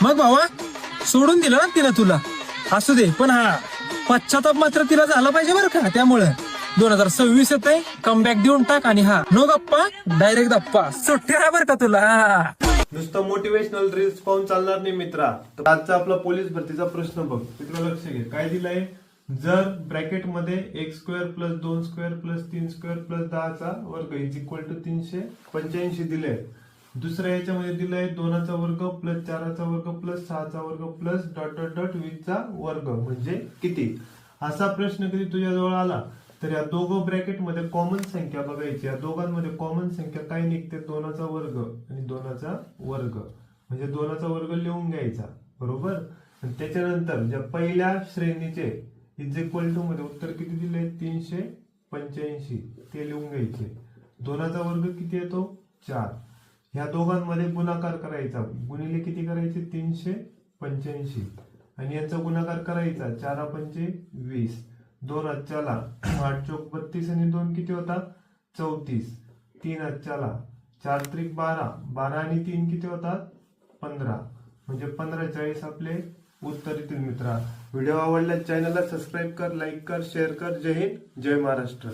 मग भावा सोडून दिलं ना तिला तुला, असू दे, पण हा पश्चाताप मात्र तिला झाला पाहिजे बरं का. त्यामुळे 2026 येत आहे, कमबॅक देऊन टाक आणि हा नो गप्पा डायरेक्ट गप्पा, सुट्टी आहे बरं का तुला. नुसतं मोटिवेशनल रील्स पाहून चालणार नाही मित्रा. तर आजचा आपला पोलीस भरतीचा प्रश्न बघ मित्र, लक्ष घे काय दिलाय. जर ब्रॅकेटमध्ये x² + 2² + 3² + 10चा वर्ग इज इक्वल टू 385 दिले. दुसऱ्या याच्यामध्ये दिलंय 2चा वर्ग + 4चा वर्ग + 6चा वर्ग + ... 20चा वर्ग म्हणजे किती. असा प्रश्न कधी तुझ्याजवळ आला तर या दोघं ब्रॅकेटमध्ये कॉमन संख्या बघायची. या दोघांमध्ये कॉमन संख्या काय निघते, 2चा वर्ग आणि 2चा वर्ग, म्हणजे 2चा वर्ग लिहून घ्यायचा बरोबर. आणि त्याच्यानंतर ज्या पहिल्या श्रेणीचे इज इक्वल टू मध्ये उत्तर किती दिले 385 ते लिहून घ्यायचे. 2चा वर्ग किती येतो 4. ह्या दोघांमध्ये गुणाकार करायचा, गुणिले किती करायचे 385 आणि यांचा गुणाकार करायचा 4 पंचे 20. 2 चला 8 चौक 32 आणि 2 किती होता 34. 3 चला 4 त्रिक 12, 12 आणि 3 किती होतात 15, म्हणजे 15 40 आपले उत्तर येतील मित्रा. व्हिडिओ आवडल्यास चॅनलला सबस्क्राईब कर, लाईक कर, शेअर कर. जय हिंद, जय महाराष्ट्र.